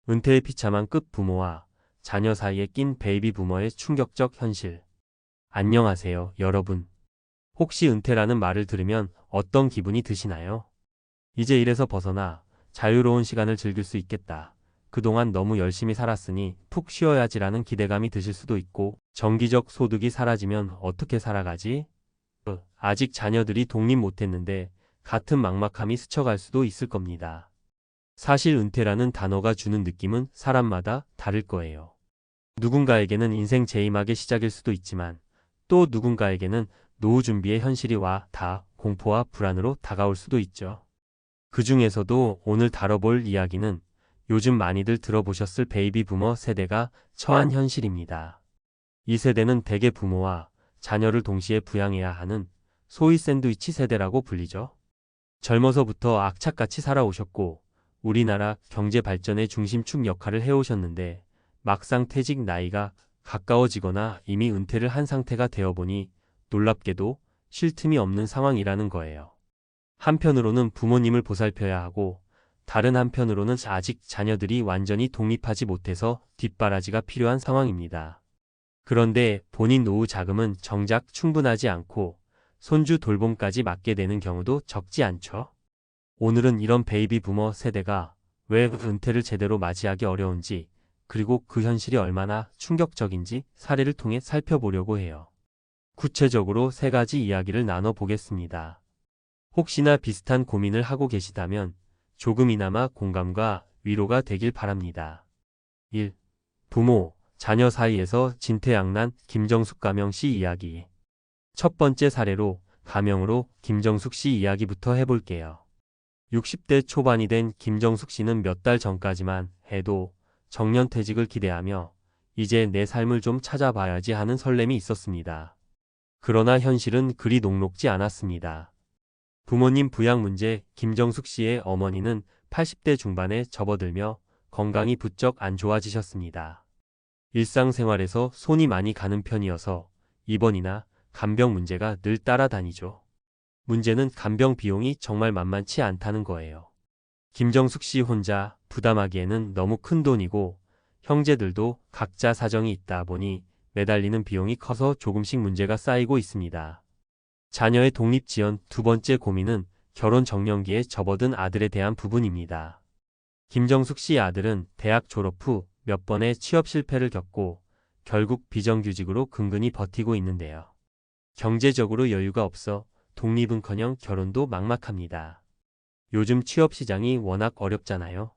은퇴의 비참한 끝 부모와 자녀 사이에 낀 베이비 부머의 충격적 현실. 안녕하세요, 여러분. 혹시 은퇴라는 말을 들으면 어떤 기분이 드시나요? 이제 일에서 벗어나 자유로운 시간을 즐길 수 있겠다. 그동안 너무 열심히 살았으니 푹 쉬어야지라는 기대감이 드실 수도 있고, 정기적 소득이 사라지면 어떻게 살아가지? 아직 자녀들이 독립 못했는데 같은 막막함이 스쳐갈 수도 있을 겁니다. 사실 은퇴라는 단어가 주는 느낌은 사람마다 다를 거예요. 누군가에게는 인생 제이막의 시작일 수도 있지만 또 누군가에게는 노후 준비의 현실이 와 다 공포와 불안으로 다가올 수도 있죠. 그 중에서도 오늘 다뤄볼 이야기는 요즘 많이들 들어보셨을 베이비 부머 세대가 처한 현실입니다. 이 세대는 대개 부모와 자녀를 동시에 부양해야 하는 소위 샌드위치 세대라고 불리죠. 젊어서부터 악착같이 살아오셨고 우리나라 경제 발전의 중심축 역할을 해오셨는데 막상 퇴직 나이가 가까워지거나 이미 은퇴를 한 상태가 되어보니 놀랍게도 쉴 틈이 없는 상황이라는 거예요. 한편으로는 부모님을 보살펴야 하고 다른 한편으로는 아직 자녀들이 완전히 독립하지 못해서 뒷바라지가 필요한 상황입니다. 그런데 본인 노후 자금은 정작 충분하지 않고 손주 돌봄까지 맡게 되는 경우도 적지 않죠. 오늘은 이런 베이비 부머 세대가 왜 은퇴를 제대로 맞이하기 어려운지, 그리고 그 현실이 얼마나 충격적인지 사례를 통해 살펴보려고 해요. 구체적으로 3가지 이야기를 나눠보겠습니다. 혹시나 비슷한 고민을 하고 계시다면 조금이나마 공감과 위로가 되길 바랍니다. 1. 부모, 자녀 사이에서 진퇴양난 김정숙 가명 씨 이야기. 첫 번째 사례로 가명으로 김정숙 씨 이야기부터 해볼게요. 60대 초반이 된 김정숙 씨는 몇 달 전까지만 해도 정년퇴직을 기대하며 이제 내 삶을 좀 찾아봐야지 하는 설렘이 있었습니다. 그러나 현실은 그리 녹록지 않았습니다. 부모님 부양 문제. 김정숙 씨의 어머니는 80대 중반에 접어들며 건강이 부쩍 안 좋아지셨습니다. 일상생활에서 손이 많이 가는 편이어서 입원이나 간병 문제가 늘 따라다니죠. 문제는 간병 비용이 정말 만만치 않다는 거예요. 김정숙 씨 혼자 부담하기에는 너무 큰 돈이고 형제들도 각자 사정이 있다 보니 매달리는 비용이 커서 조금씩 문제가 쌓이고 있습니다. 자녀의 독립 지연. 두 번째 고민은 결혼 정년기에 접어든 아들에 대한 부분입니다. 김정숙 씨 아들은 대학 졸업 후 몇 번의 취업 실패를 겪고 결국 비정규직으로 근근히 버티고 있는데요. 경제적으로 여유가 없어 독립은커녕 결혼도 막막합니다. 요즘 취업 시장이 워낙 어렵잖아요.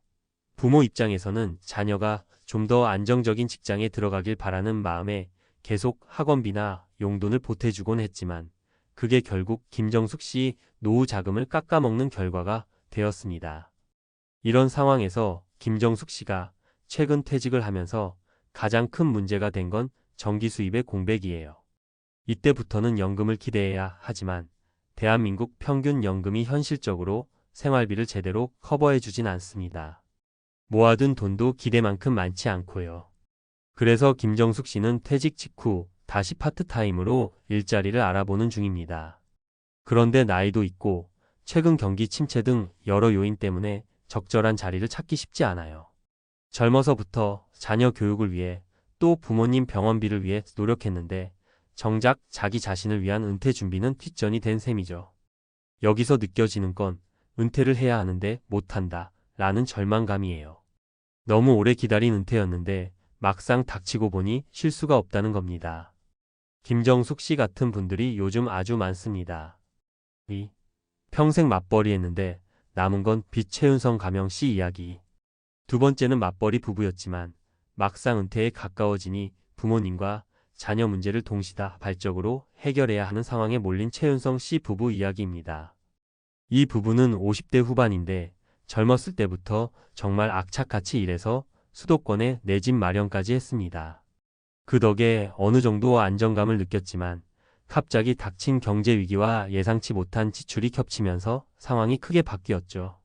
부모 입장에서는 자녀가 좀 더 안정적인 직장에 들어가길 바라는 마음에 계속 학원비나 용돈을 보태주곤 했지만 그게 결국 김정숙 씨 노후 자금을 깎아먹는 결과가 되었습니다. 이런 상황에서 김정숙 씨가 최근 퇴직을 하면서 가장 큰 문제가 된 건 정기 수입의 공백이에요. 이때부터는 연금을 기대해야 하지만 대한민국 평균 연금이 현실적으로 생활비를 제대로 커버해주진 않습니다. 모아둔 돈도 기대만큼 많지 않고요. 그래서 김정숙 씨는 퇴직 직후 다시 파트타임으로 일자리를 알아보는 중입니다. 그런데 나이도 있고 최근 경기 침체 등 여러 요인 때문에 적절한 자리를 찾기 쉽지 않아요. 젊어서부터 자녀 교육을 위해 또 부모님 병원비를 위해 노력했는데 정작 자기 자신을 위한 은퇴 준비는 뒷전이 된 셈이죠. 여기서 느껴지는 건 은퇴를 해야 하는데 못한다 라는 절망감이에요. 너무 오래 기다린 은퇴였는데 막상 닥치고 보니 쉴 수가 없다는 겁니다. 김정숙 씨 같은 분들이 요즘 아주 많습니다. 평생 맞벌이 했는데 남은 건 빚. 최윤성 가명 씨 이야기. 두 번째는 맞벌이 부부였지만 막상 은퇴에 가까워지니 부모님과 자녀 문제를 동시다발적으로 해결해야 하는 상황에 몰린 최윤성 씨 부부 이야기입니다. 이 부부는 50대 후반인데 젊었을 때부터 정말 악착같이 일해서 수도권에 내 집 마련까지 했습니다. 그 덕에 어느 정도 안정감을 느꼈지만 갑자기 닥친 경제 위기와 예상치 못한 지출이 겹치면서 상황이 크게 바뀌었죠.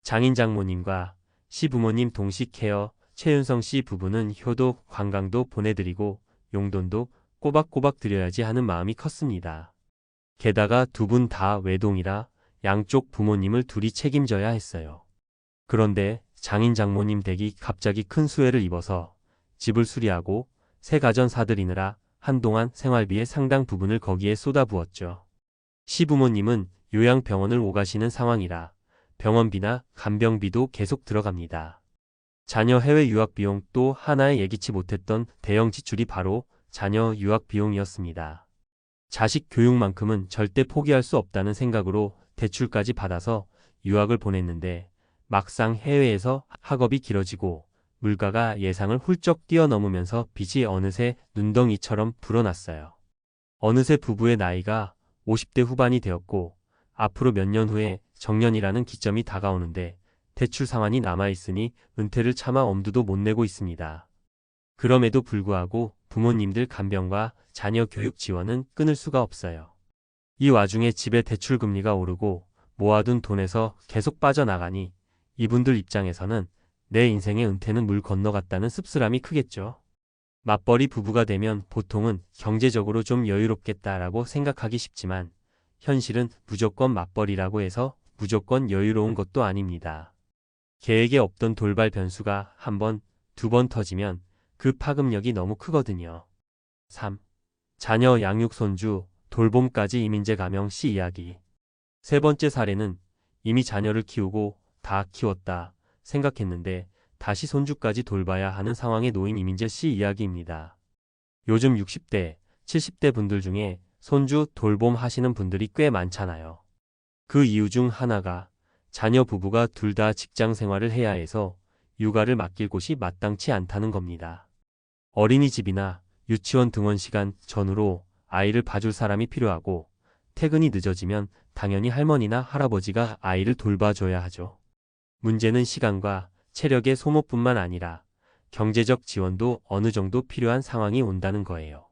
장인 장모님과 시부모님 동시 케어. 최윤성 씨 부부는 효도, 관광도 보내드리고 용돈도 꼬박꼬박 드려야지 하는 마음이 컸습니다. 게다가 두 분 다 외동이라 양쪽 부모님을 둘이 책임져야 했어요. 그런데 장인 장모님 댁이 갑자기 큰 수해를 입어서 집을 수리하고 새 가전 사들이느라 한동안 생활비의 상당 부분을 거기에 쏟아부었죠. 시부모님은 요양병원을 오가시는 상황이라 병원비나 간병비도 계속 들어갑니다. 자녀 해외 유학 비용 또 하나의 예기치 못했던 대형 지출이 바로 자녀 유학 비용이었습니다. 자식 교육만큼은 절대 포기할 수 없다는 생각으로 대출까지 받아서 유학을 보냈는데 막상 해외에서 학업이 길어지고 물가가 예상을 훌쩍 뛰어넘으면서 빚이 어느새 눈덩이처럼 불어났어요. 어느새 부부의 나이가 50대 후반이 되었고 앞으로 몇 년 후에 정년이라는 기점이 다가오는데 대출 상환이 남아있으니 은퇴를 차마 엄두도 못 내고 있습니다. 그럼에도 불구하고 부모님들 간병과 자녀 교육 지원은 끊을 수가 없어요. 이 와중에 집의 대출 금리가 오르고 모아둔 돈에서 계속 빠져나가니 이분들 입장에서는 내 인생의 은퇴는 물 건너갔다는 씁쓸함이 크겠죠. 맞벌이 부부가 되면 보통은 경제적으로 좀 여유롭겠다라고 생각하기 쉽지만 현실은 무조건 맞벌이라고 해서 무조건 여유로운 것도 아닙니다. 계획에 없던 돌발 변수가 한 번, 두 번 터지면 그 파급력이 너무 크거든요. 3. 자녀 양육 손주, 돌봄까지 이민재 가명 씨 이야기. 세 번째 사례는 이미 자녀를 키우고 다 키웠다 생각했는데 다시 손주까지 돌봐야 하는 상황에 놓인 이민재 씨 이야기입니다. 요즘 60대, 70대 분들 중에 손주 돌봄 하시는 분들이 꽤 많잖아요. 그 이유 중 하나가 자녀 부부가 둘 다 직장 생활을 해야 해서 육아를 맡길 곳이 마땅치 않다는 겁니다. 어린이집이나 유치원 등원 시간 전후로 아이를 봐줄 사람이 필요하고 퇴근이 늦어지면 당연히 할머니나 할아버지가 아이를 돌봐줘야 하죠. 문제는 시간과 체력의 소모뿐만 아니라 경제적 지원도 어느 정도 필요한 상황이 온다는 거예요.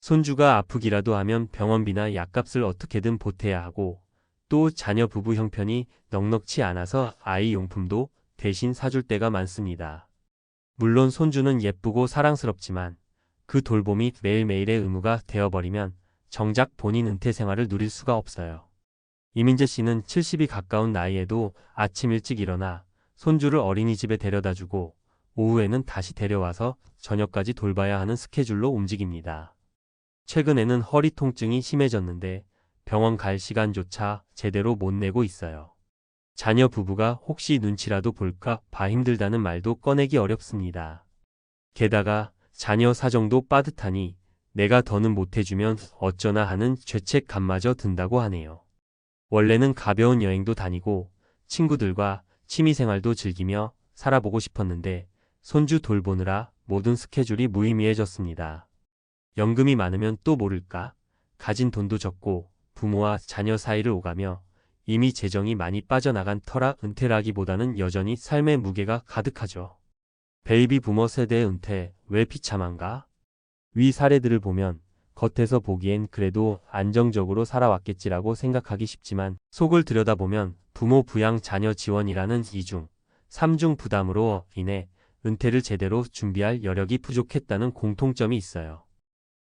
손주가 아프기라도 하면 병원비나 약값을 어떻게든 보태야 하고 또 자녀 부부 형편이 넉넉치 않아서 아이 용품도 대신 사줄 때가 많습니다. 물론 손주는 예쁘고 사랑스럽지만 그 돌봄이 매일매일의 의무가 되어버리면 정작 본인 은퇴 생활을 누릴 수가 없어요. 이민재 씨는 70이 가까운 나이에도 아침 일찍 일어나 손주를 어린이집에 데려다주고 오후에는 다시 데려와서 저녁까지 돌봐야 하는 스케줄로 움직입니다. 최근에는 허리 통증이 심해졌는데 병원 갈 시간조차 제대로 못 내고 있어요. 자녀 부부가 혹시 눈치라도 볼까 봐 힘들다는 말도 꺼내기 어렵습니다. 게다가 자녀 사정도 빠듯하니 내가 더는 못해주면 어쩌나 하는 죄책감마저 든다고 하네요. 원래는 가벼운 여행도 다니고 친구들과 취미생활도 즐기며 살아보고 싶었는데 손주 돌보느라 모든 스케줄이 무의미해졌습니다. 연금이 많으면 또 모를까? 가진 돈도 적고 부모와 자녀 사이를 오가며 이미 재정이 많이 빠져나간 터라 은퇴라기보다는 여전히 삶의 무게가 가득하죠. 베이비 부머 세대의 은퇴 왜 비참한가? 위 사례들을 보면 겉에서 보기엔 그래도 안정적으로 살아왔겠지라고 생각하기 쉽지만 속을 들여다보면 부모 부양 자녀 지원이라는 2중, 3중 부담으로 인해 은퇴를 제대로 준비할 여력이 부족했다는 공통점이 있어요.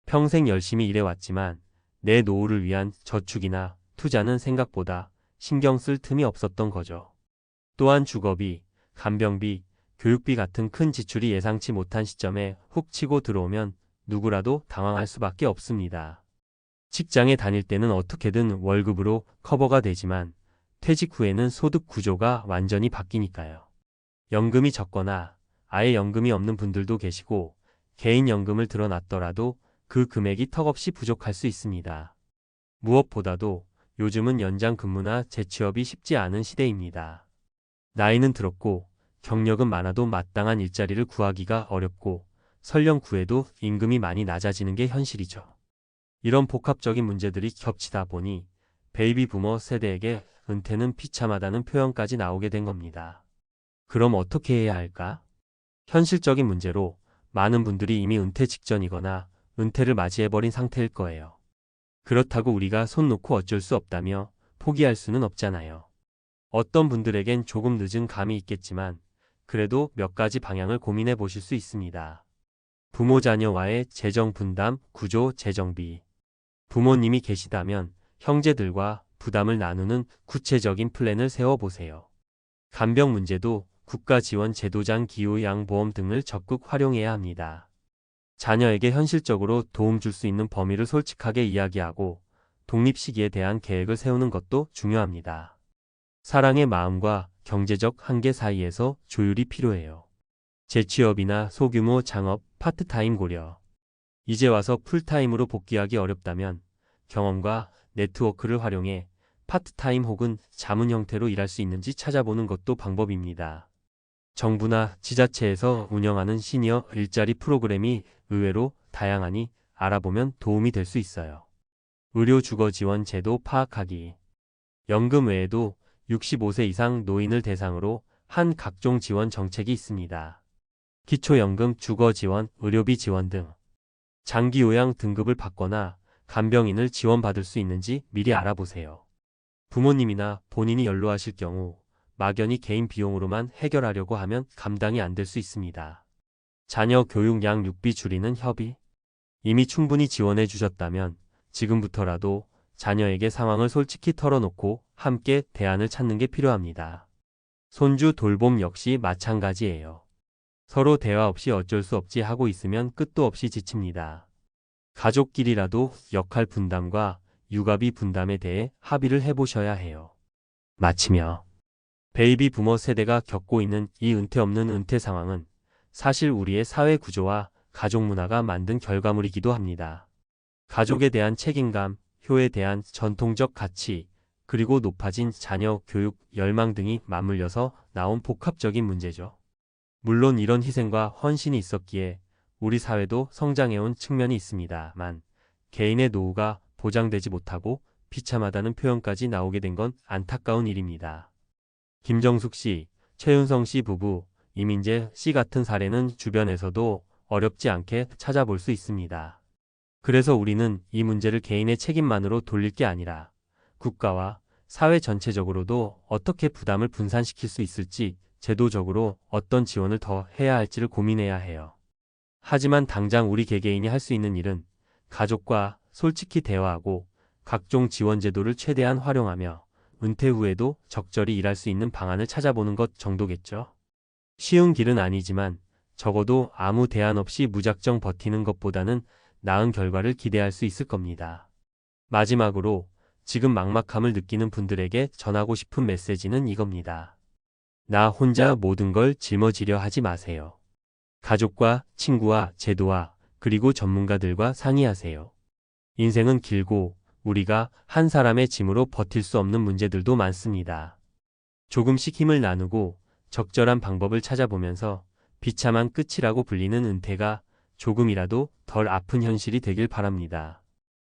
평생 열심히 일해왔지만 내 노후를 위한 저축이나 투자는 생각보다 신경 쓸 틈이 없었던 거죠. 또한 주거비, 간병비, 교육비 같은 큰 지출이 예상치 못한 시점에 훅 치고 들어오면 누구라도 당황할 수밖에 없습니다. 직장에 다닐 때는 어떻게든 월급으로 커버가 되지만 퇴직 후에는 소득 구조가 완전히 바뀌니까요. 연금이 적거나 아예 연금이 없는 분들도 계시고 개인연금을 들어놨더라도 그 금액이 턱없이 부족할 수 있습니다. 무엇보다도 요즘은 연장 근무나 재취업이 쉽지 않은 시대입니다. 나이는 들었고 경력은 많아도 마땅한 일자리를 구하기가 어렵고 설령 구해도 임금이 많이 낮아지는 게 현실이죠. 이런 복합적인 문제들이 겹치다 보니 베이비 부머 세대에게 은퇴는 비참하다는 표현까지 나오게 된 겁니다. 그럼 어떻게 해야 할까? 현실적인 문제로 많은 분들이 이미 은퇴 직전이거나 은퇴를 맞이해버린 상태일 거예요. 그렇다고 우리가 손 놓고 어쩔 수 없다며 포기할 수는 없잖아요. 어떤 분들에겐 조금 늦은 감이 있겠지만 그래도 몇 가지 방향을 고민해 보실 수 있습니다. 부모 자녀와의 재정 분담, 구조, 재정비. 부모님이 계시다면 형제들과 부담을 나누는 구체적인 플랜을 세워보세요. 간병 문제도 국가 지원 제도장 기후양보험 등을 적극 활용해야 합니다. 자녀에게 현실적으로 도움 줄 수 있는 범위를 솔직하게 이야기하고 독립 시기에 대한 계획을 세우는 것도 중요합니다. 사랑의 마음과 경제적 한계 사이에서 조율이 필요해요. 재취업이나 소규모 창업, 파트타임 고려. 이제 와서 풀타임으로 복귀하기 어렵다면 경험과 네트워크를 활용해 파트타임 혹은 자문 형태로 일할 수 있는지 찾아보는 것도 방법입니다. 정부나 지자체에서 운영하는 시니어 일자리 프로그램이 의외로 다양하니 알아보면 도움이 될 수 있어요. 의료 주거 지원 제도 파악하기. 연금 외에도 65세 이상 노인을 대상으로 한 각종 지원 정책이 있습니다. 기초연금, 주거 지원, 의료비 지원 등. 장기 요양 등급을 받거나 간병인을 지원받을 수 있는지 미리 알아보세요. 부모님이나 본인이 연로하실 경우 막연히 개인 비용으로만 해결하려고 하면 감당이 안 될 수 있습니다. 자녀 교육 양육비 줄이는 협의. 이미 충분히 지원해 주셨다면 지금부터라도 자녀에게 상황을 솔직히 털어놓고 함께 대안을 찾는 게 필요합니다. 손주 돌봄 역시 마찬가지예요. 서로 대화 없이 어쩔 수 없지 하고 있으면 끝도 없이 지칩니다. 가족끼리라도 역할 분담과 육아비 분담에 대해 합의를 해보셔야 해요. 마치며 베이비 부머 세대가 겪고 있는 이 은퇴 없는 은퇴 상황은 사실 우리의 사회 구조와 가족 문화가 만든 결과물이기도 합니다. 가족에 대한 책임감, 효에 대한 전통적 가치, 그리고 높아진 자녀 교육 열망 등이 맞물려서 나온 복합적인 문제죠. 물론 이런 희생과 헌신이 있었기에 우리 사회도 성장해온 측면이 있습니다만 개인의 노후가 보장되지 못하고 비참하다는 표현까지 나오게 된 건 안타까운 일입니다. 김정숙 씨, 최윤성 씨 부부, 이민재 씨 같은 사례는 주변에서도 어렵지 않게 찾아볼 수 있습니다. 그래서 우리는 이 문제를 개인의 책임만으로 돌릴 게 아니라 국가와 사회 전체적으로도 어떻게 부담을 분산시킬 수 있을지 제도적으로 어떤 지원을 더 해야 할지를 고민해야 해요. 하지만 당장 우리 개개인이 할 수 있는 일은 가족과 솔직히 대화하고 각종 지원 제도를 최대한 활용하며 은퇴 후에도 적절히 일할 수 있는 방안을 찾아보는 것 정도겠죠. 쉬운 길은 아니지만 적어도 아무 대안 없이 무작정 버티는 것보다는 나은 결과를 기대할 수 있을 겁니다. 마지막으로 지금 막막함을 느끼는 분들에게 전하고 싶은 메시지는 이겁니다. 나 혼자 모든 걸 짊어지려 하지 마세요. 가족과 친구와 제도와 그리고 전문가들과 상의하세요. 인생은 길고 우리가 한 사람의 짐으로 버틸 수 없는 문제들도 많습니다. 조금씩 힘을 나누고 적절한 방법을 찾아보면서 비참한 끝이라고 불리는 은퇴가 조금이라도 덜 아픈 현실이 되길 바랍니다.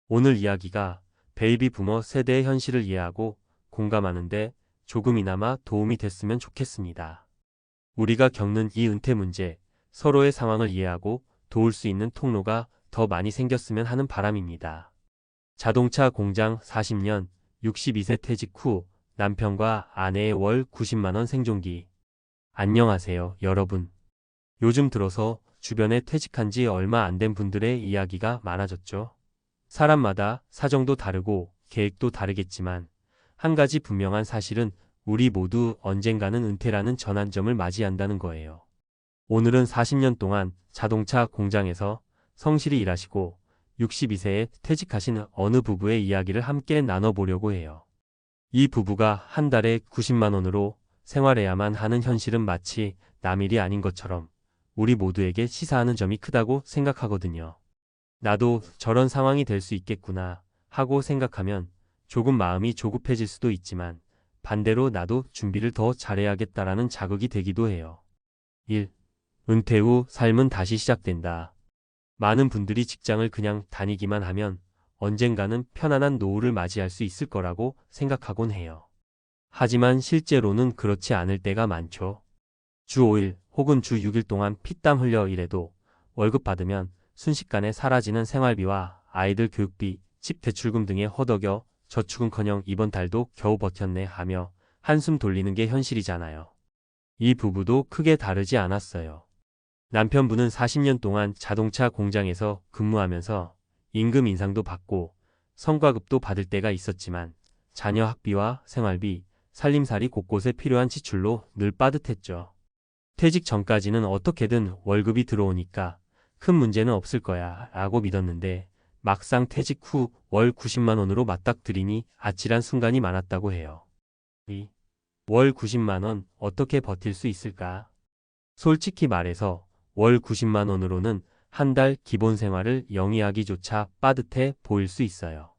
오늘 이야기가 베이비 부머 세대의 현실을 이해하고 공감하는데 조금이나마 도움이 됐으면 좋겠습니다. 우리가 겪는 이 은퇴 문제, 서로의 상황을 이해하고 도울 수 있는 통로가 더 많이 생겼으면 하는 바람입니다. 자동차 공장 40년, 62세 퇴직 후 남편과 아내의 월 90만 원 생존기. 안녕하세요, 여러분. 요즘 들어서 주변에 퇴직한 지 얼마 안 된 분들의 이야기가 많아졌죠. 사람마다 사정도 다르고 계획도 다르겠지만 한 가지 분명한 사실은 우리 모두 언젠가는 은퇴라는 전환점을 맞이한다는 거예요. 오늘은 40년 동안 자동차 공장에서 성실히 일하시고 62세에 퇴직하신 어느 부부의 이야기를 함께 나눠보려고 해요. 이 부부가 한 달에 90만 원으로 생활해야만 하는 현실은 마치 남일이 아닌 것처럼 우리 모두에게 시사하는 점이 크다고 생각하거든요. 나도 저런 상황이 될 수 있겠구나 하고 생각하면 조금 마음이 조급해질 수도 있지만 반대로 나도 준비를 더 잘해야겠다라는 자극이 되기도 해요. 1. 은퇴 후 삶은 다시 시작된다. 많은 분들이 직장을 그냥 다니기만 하면 언젠가는 편안한 노후를 맞이할 수 있을 거라고 생각하곤 해요. 하지만 실제로는 그렇지 않을 때가 많죠. 주 5일 혹은 주 6일 동안 피땀 흘려 일해도 월급 받으면 순식간에 사라지는 생활비와 아이들 교육비, 집 대출금 등에 허덕여 저축은커녕 이번 달도 겨우 버텼네 하며 한숨 돌리는 게 현실이잖아요. 이 부부도 크게 다르지 않았어요. 남편분은 40년 동안 자동차 공장에서 근무하면서 임금 인상도 받고 성과급도 받을 때가 있었지만 자녀 학비와 생활비, 살림살이 곳곳에 필요한 지출로 늘 빠듯했죠. 퇴직 전까지는 어떻게든 월급이 들어오니까 큰 문제는 없을 거야 라고 믿었는데 막상 퇴직 후 월 90만 원으로 맞닥뜨리니 아찔한 순간이 많았다고 해요. 이 월 90만 원 어떻게 버틸 수 있을까? 솔직히 말해서 월 90만 원으로는 한 달 기본 생활을 영위하기조차 빠듯해 보일 수 있어요.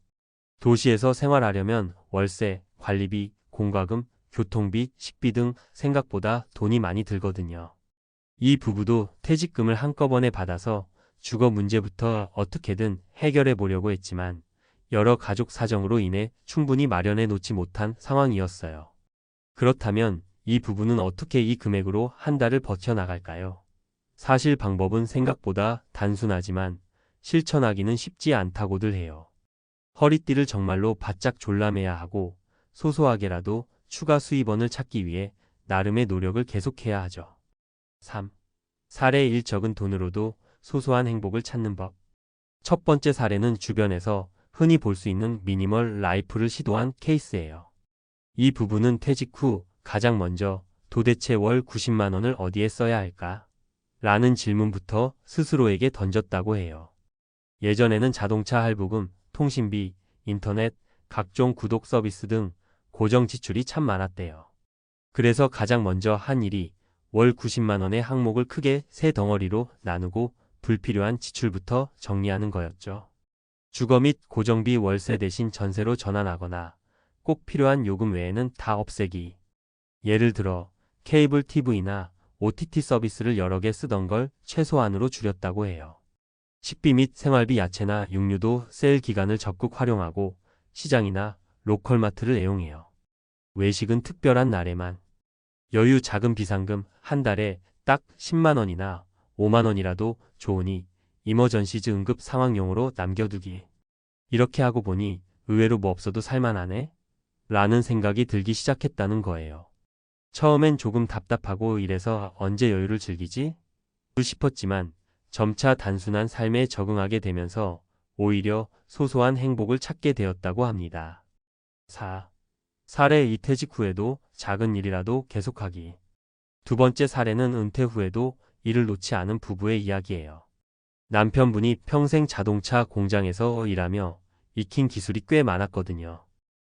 도시에서 생활하려면 월세, 관리비, 공과금, 교통비, 식비 등 생각보다 돈이 많이 들거든요. 이 부부도 퇴직금을 한꺼번에 받아서 주거 문제부터 어떻게든 해결해 보려고 했지만 여러 가족 사정으로 인해 충분히 마련해 놓지 못한 상황이었어요. 그렇다면 이 부부는 어떻게 이 금액으로 한 달을 버텨나갈까요? 사실 방법은 생각보다 단순하지만 실천하기는 쉽지 않다고들 해요. 허리띠를 정말로 바짝 졸라매야 하고 소소하게라도 추가 수입원을 찾기 위해 나름의 노력을 계속해야 하죠. 3. 사례 1. 적은 돈으로도 소소한 행복을 찾는 법. 첫 번째 사례는 주변에서 흔히 볼 수 있는 미니멀 라이프를 시도한 케이스예요. 이 부부는 퇴직 후 가장 먼저 도대체 월 90만 원을 어디에 써야 할까? 라는 질문부터 스스로에게 던졌다고 해요. 예전에는 자동차 할부금, 통신비, 인터넷, 각종 구독 서비스 등 고정 지출이 참 많았대요. 그래서 가장 먼저 한 일이 월 90만 원의 항목을 크게 세 덩어리로 나누고 불필요한 지출부터 정리하는 거였죠. 주거 및 고정비 월세 대신 전세로 전환하거나 꼭 필요한 요금 외에는 다 없애기. 예를 들어 케이블 TV나 OTT 서비스를 여러 개 쓰던 걸 최소한으로 줄였다고 해요. 식비 및 생활비 야채나 육류도 세일 기간을 적극 활용하고 시장이나 로컬마트를 애용해요. 외식은 특별한 날에만. 여유 자금 비상금 한 달에 딱 10만 원이나 5만 원이라도 좋으니 이머전시즈 응급 상황용으로 남겨두기. 이렇게 하고 보니 의외로 뭐 없어도 살만하네? 라는 생각이 들기 시작했다는 거예요. 처음엔 조금 답답하고 이래서 언제 여유를 즐기지? 싶었지만 점차 단순한 삶에 적응하게 되면서 오히려 소소한 행복을 찾게 되었다고 합니다. 4. 사례 2. 퇴직 후에도 작은 일이라도 계속하기. 두 번째 사례는 은퇴 후에도 일을 놓지 않은 부부의 이야기예요. 남편분이 평생 자동차 공장에서 일하며 익힌 기술이 꽤 많았거든요.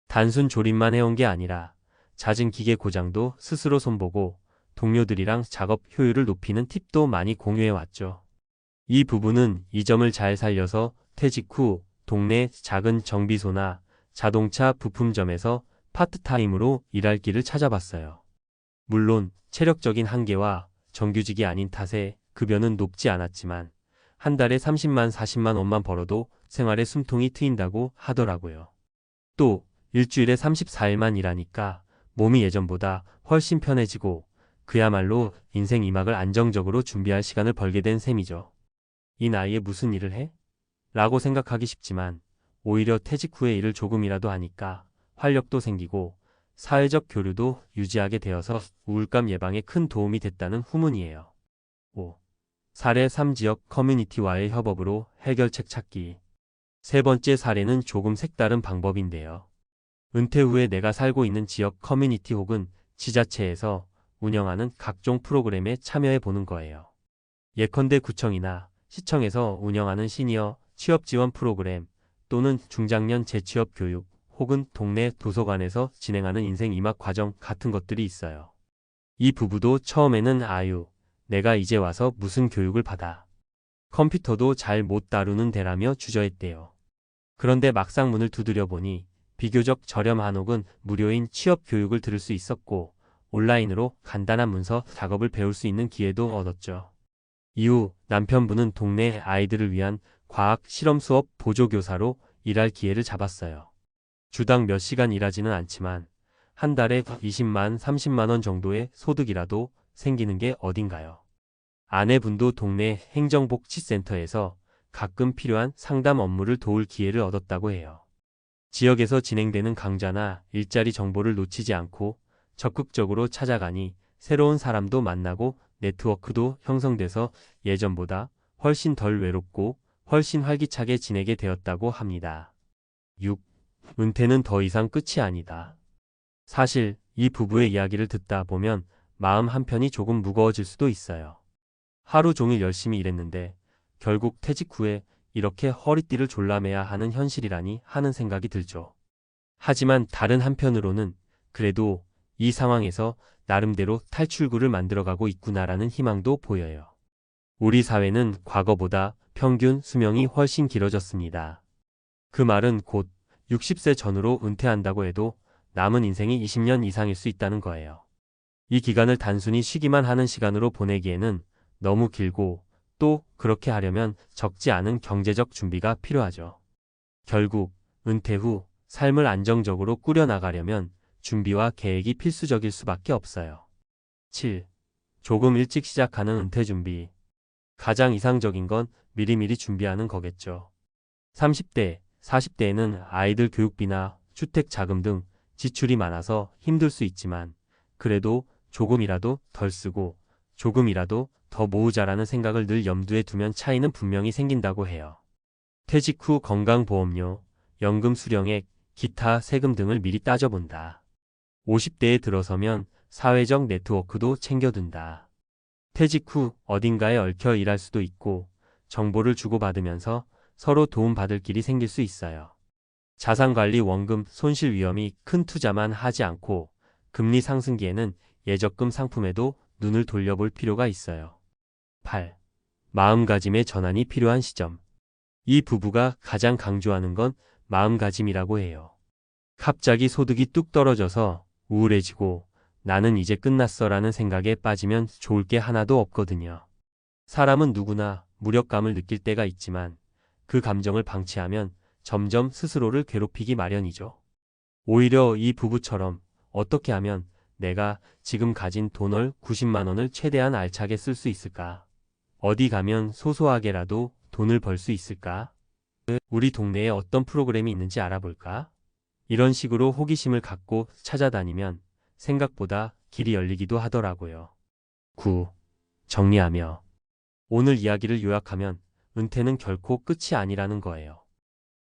단순 조립만 해온 게 아니라 잦은 기계 고장도 스스로 손보고 동료들이랑 작업 효율을 높이는 팁도 많이 공유해왔죠. 이 부부는 이 점을 잘 살려서 퇴직 후 동네 작은 정비소나 자동차 부품점에서 파트타임으로 일할 길을 찾아봤어요. 물론 체력적인 한계와 정규직이 아닌 탓에 급여는 높지 않았지만 한 달에 30만 40만 원만 벌어도 생활에 숨통이 트인다고 하더라고요. 또 일주일에 34일만 일하니까 몸이 예전보다 훨씬 편해지고 그야말로 인생 2막을 안정적으로 준비할 시간을 벌게 된 셈이죠. 이 나이에 무슨 일을 해? 라고 생각하기 쉽지만 오히려 퇴직 후에 일을 조금이라도 하니까 활력도 생기고 사회적 교류도 유지하게 되어서 우울감 예방에 큰 도움이 됐다는 후문이에요. 5. 사례 3. 지역 커뮤니티와의 협업으로 해결책 찾기. 세 번째 사례는 조금 색다른 방법인데요. 은퇴 후에 내가 살고 있는 지역 커뮤니티 혹은 지자체에서 운영하는 각종 프로그램에 참여해 보는 거예요. 예컨대 구청이나 시청에서 운영하는 시니어 취업 지원 프로그램 또는 중장년 재취업 교육 혹은 동네 도서관에서 진행하는 인생 2막 과정 같은 것들이 있어요. 이 부부도 처음에는 내가 이제 와서 무슨 교육을 받아. 컴퓨터도 잘 못 다루는 데라며 주저했대요. 그런데 막상 문을 두드려 보니 비교적 저렴한 혹은 무료인 취업 교육을 들을 수 있었고 온라인으로 간단한 문서 작업을 배울 수 있는 기회도 얻었죠. 이후 남편분은 동네 아이들을 위한 과학 실험 수업 보조교사로 일할 기회를 잡았어요. 주당 몇 시간 일하지는 않지만 한 달에 20만 30만 원 정도의 소득이라도 생기는 게 어딘가요? 아내분도 동네 행정복지센터에서 가끔 필요한 상담 업무를 도울 기회를 얻었다고 해요. 지역에서 진행되는 강좌나 일자리 정보를 놓치지 않고 적극적으로 찾아가니 새로운 사람도 만나고 네트워크도 형성돼서 예전보다 훨씬 덜 외롭고 훨씬 활기차게 지내게 되었다고 합니다. 6. 은퇴는 더 이상 끝이 아니다. 사실 이 부부의 이야기를 듣다 보면 마음 한편이 조금 무거워질 수도 있어요. 하루 종일 열심히 일했는데 결국 퇴직 후에 이렇게 허리띠를 졸라매야 하는 현실이라니 하는 생각이 들죠. 하지만 다른 한편으로는 그래도 이 상황에서 나름대로 탈출구를 만들어가고 있구나라는 희망도 보여요. 우리 사회는 과거보다 평균 수명이 훨씬 길어졌습니다. 그 말은 곧 60세 전후로 은퇴한다고 해도 남은 인생이 20년 이상일 수 있다는 거예요. 이 기간을 단순히 쉬기만 하는 시간으로 보내기에는 너무 길고 또 그렇게 하려면 적지 않은 경제적 준비가 필요하죠. 결국 은퇴 후 삶을 안정적으로 꾸려나가려면 준비와 계획이 필수적일 수밖에 없어요. 7. 조금 일찍 시작하는 은퇴 준비. 가장 이상적인 건 미리미리 준비하는 거겠죠. 30대, 40대에는 아이들 교육비나 주택 자금 등 지출이 많아서 힘들 수 있지만 그래도 조금이라도 덜 쓰고 조금이라도 더 모으자라는 생각을 늘 염두에 두면 차이는 분명히 생긴다고 해요. 퇴직 후 건강보험료, 연금 수령액, 기타 세금 등을 미리 따져본다. 50대에 들어서면 사회적 네트워크도 챙겨둔다. 퇴직 후 어딘가에 얽혀 일할 수도 있고 정보를 주고받으면서 서로 도움받을 길이 생길 수 있어요. 자산관리 원금 손실 위험이 큰 투자만 하지 않고 금리 상승기에는 예적금 상품에도 눈을 돌려볼 필요가 있어요. 8. 마음가짐의 전환이 필요한 시점. 이 부부가 가장 강조하는 건 마음가짐이라고 해요. 갑자기 소득이 뚝 떨어져서 우울해지고 나는 이제 끝났어라는 생각에 빠지면 좋을 게 하나도 없거든요. 사람은 누구나 무력감을 느낄 때가 있지만 그 감정을 방치하면 점점 스스로를 괴롭히기 마련이죠. 오히려 이 부부처럼 어떻게 하면 내가 지금 가진 돈을 90만 원을 최대한 알차게 쓸 수 있을까? 어디 가면 소소하게라도 돈을 벌 수 있을까? 우리 동네에 어떤 프로그램이 있는지 알아볼까? 이런 식으로 호기심을 갖고 찾아다니면 생각보다 길이 열리기도 하더라고요. 9. 정리하며. 오늘 이야기를 요약하면 은퇴는 결코 끝이 아니라는 거예요.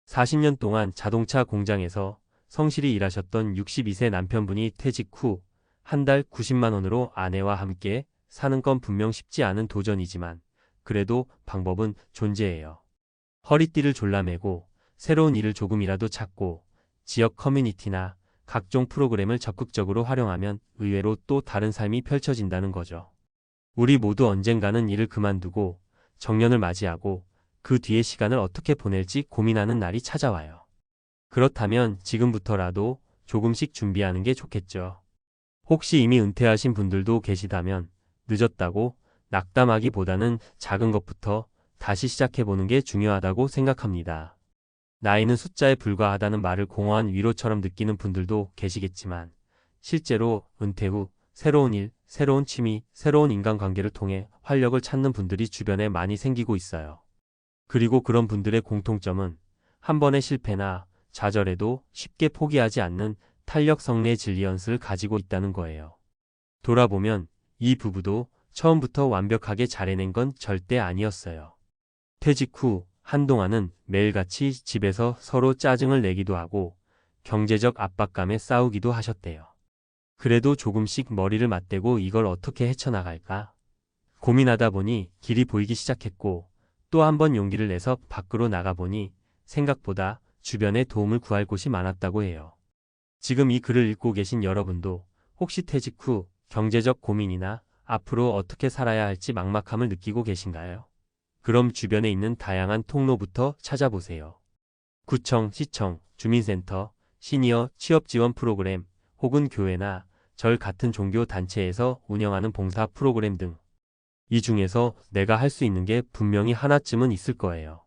40년 동안 자동차 공장에서 성실히 일하셨던 62세 남편분이 퇴직 후 한 달 90만 원으로 아내와 함께 사는 건 분명 쉽지 않은 도전이지만 그래도 방법은 존재해요. 허리띠를 졸라매고 새로운 일을 조금이라도 찾고 지역 커뮤니티나 각종 프로그램을 적극적으로 활용하면 의외로 또 다른 삶이 펼쳐진다는 거죠. 우리 모두 언젠가는 일을 그만두고 정년을 맞이하고 그 뒤의 시간을 어떻게 보낼지 고민하는 날이 찾아와요. 그렇다면 지금부터라도 조금씩 준비하는 게 좋겠죠. 혹시 이미 은퇴하신 분들도 계시다면 늦었다고 낙담하기보다는 작은 것부터 다시 시작해보는 게 중요하다고 생각합니다. 나이는 숫자에 불과하다는 말을 공허한 위로처럼 느끼는 분들도 계시겠지만 실제로 은퇴 후 새로운 일, 새로운 취미, 새로운 인간관계를 통해 활력을 찾는 분들이 주변에 많이 생기고 있어요. 그리고 그런 분들의 공통점은 한 번의 실패나 좌절에도 쉽게 포기하지 않는 탄력 성내 진리연습을 가지고 있다는 거예요. 돌아보면 이 부부도 처음부터 완벽하게 잘 해낸 건 절대 아니었어요. 퇴직 후 한동안은 매일같이 집에서 서로 짜증을 내기도 하고 경제적 압박감에 싸우기도 하셨대요. 그래도 조금씩 머리를 맞대고 이걸 어떻게 헤쳐나갈까 고민하다 보니 길이 보이기 시작했고 또 한 번 용기를 내서 밖으로 나가보니 생각보다 주변에 도움을 구할 곳이 많았다고 해요. 지금 이 글을 읽고 계신 여러분도 혹시 퇴직 후 경제적 고민이나 앞으로 어떻게 살아야 할지 막막함을 느끼고 계신가요? 그럼 주변에 있는 다양한 통로부터 찾아보세요. 구청, 시청, 주민센터, 시니어 취업 지원 프로그램, 혹은 교회나 절 같은 종교 단체에서 운영하는 봉사 프로그램 등. 이 중에서 내가 할 수 있는 게 분명히 하나쯤은 있을 거예요.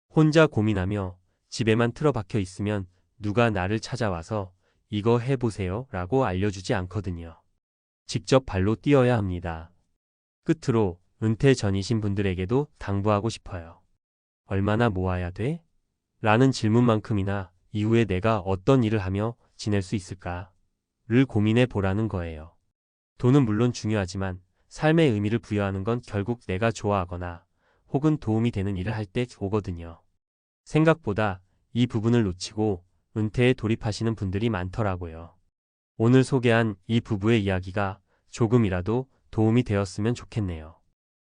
혼자 고민하며 집에만 틀어박혀 있으면 누가 나를 찾아와서 이거 해보세요 라고 알려주지 않거든요. 직접 발로 뛰어야 합니다. 끝으로 은퇴 전이신 분들에게도 당부하고 싶어요. 얼마나 모아야 돼? 라는 질문만큼이나 이후에 내가 어떤 일을 하며 지낼 수 있을까? 를 고민해 보라는 거예요. 돈은 물론 중요하지만 삶의 의미를 부여하는 건 결국 내가 좋아하거나 혹은 도움이 되는 일을 할 때 오거든요. 생각보다 이 부분을 놓치고 은퇴에 돌입하시는 분들이 많더라고요. 오늘 소개한 이 부부의 이야기가 조금이라도 도움이 되었으면 좋겠네요.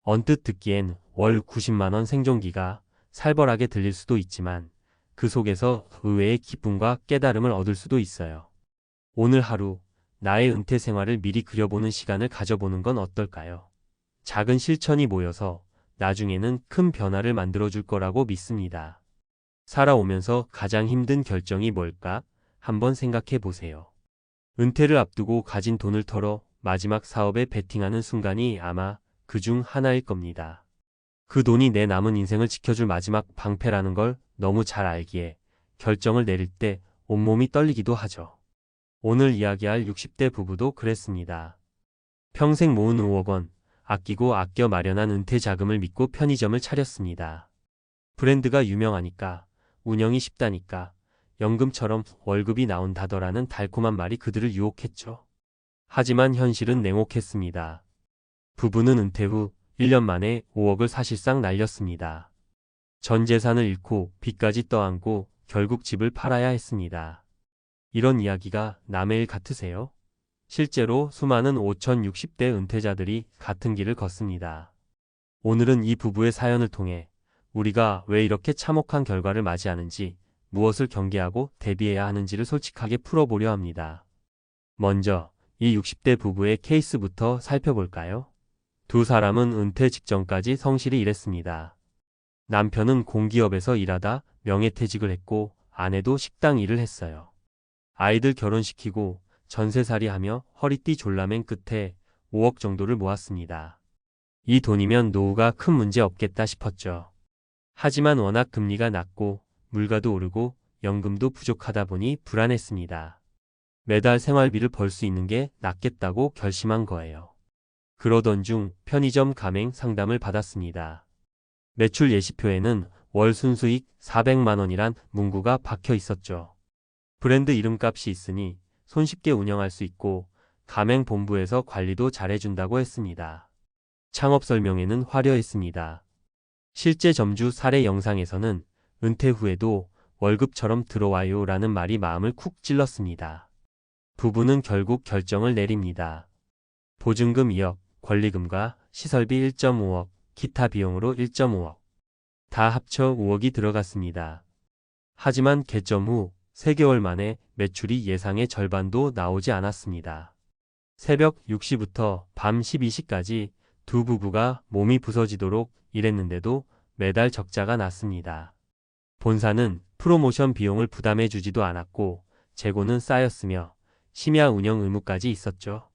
언뜻 듣기엔 월 90만 원 생존기가 살벌하게 들릴 수도 있지만 그 속에서 의외의 기쁨과 깨달음을 얻을 수도 있어요. 오늘 하루 나의 은퇴 생활을 미리 그려보는 시간을 가져보는 건 어떨까요? 작은 실천이 모여서 나중에는 큰 변화를 만들어줄 거라고 믿습니다. 살아오면서 가장 힘든 결정이 뭘까? 한번 생각해 보세요. 은퇴를 앞두고 가진 돈을 털어 마지막 사업에 베팅하는 순간이 아마 그 중 하나일 겁니다. 그 돈이 내 남은 인생을 지켜줄 마지막 방패라는 걸 너무 잘 알기에 결정을 내릴 때 온몸이 떨리기도 하죠. 오늘 이야기할 60대 부부도 그랬습니다. 평생 모은 5억 원, 아끼고 아껴 마련한 은퇴 자금을 믿고 편의점을 차렸습니다. 브랜드가 유명하니까, 운영이 쉽다니까, 연금처럼 월급이 나온다더라는 달콤한 말이 그들을 유혹했죠. 하지만 현실은 냉혹했습니다. 부부는 은퇴 후 1년 만에 5억을 사실상 날렸습니다. 전 재산을 잃고 빚까지 떠안고 결국 집을 팔아야 했습니다. 이런 이야기가 남의 일 같으세요? 실제로 수많은 5060대 은퇴자들이 같은 길을 걷습니다. 오늘은 이 부부의 사연을 통해 우리가 왜 이렇게 참혹한 결과를 맞이하는지, 무엇을 경계하고 대비해야 하는지를 솔직하게 풀어보려 합니다. 먼저 이 60대 부부의 케이스부터 살펴볼까요? 두 사람은 은퇴 직전까지 성실히 일했습니다. 남편은 공기업에서 일하다 명예퇴직을 했고 아내도 식당 일을 했어요. 아이들 결혼시키고 전세살이하며 허리띠 졸라맨 끝에 5억 정도를 모았습니다. 이 돈이면 노후가 큰 문제 없겠다 싶었죠. 하지만 워낙 금리가 낮고 물가도 오르고 연금도 부족하다 보니 불안했습니다. 매달 생활비를 벌 수 있는 게 낫겠다고 결심한 거예요. 그러던 중 편의점 가맹 상담을 받았습니다. 매출 예시표에는 월 순수익 400만 원이란 문구가 박혀 있었죠. 브랜드 이름값이 있으니 손쉽게 운영할 수 있고 가맹 본부에서 관리도 잘해준다고 했습니다. 창업 설명에는 화려했습니다. 실제 점주 사례 영상에서는 은퇴 후에도 월급처럼 들어와요 라는 말이 마음을 쿡 찔렀습니다. 부부는 결국 결정을 내립니다. 보증금 2억, 권리금과 시설비 1.5억, 기타 비용으로 1.5억. 다 합쳐 5억이 들어갔습니다. 하지만 개점 후 3개월 만에 매출이 예상의 절반도 나오지 않았습니다. 새벽 6시부터 밤 12시까지 두 부부가 몸이 부서지도록 일했는데도 매달 적자가 났습니다. 본사는 프로모션 비용을 부담해 주지도 않았고 재고는 쌓였으며 심야 운영 의무까지 있었죠.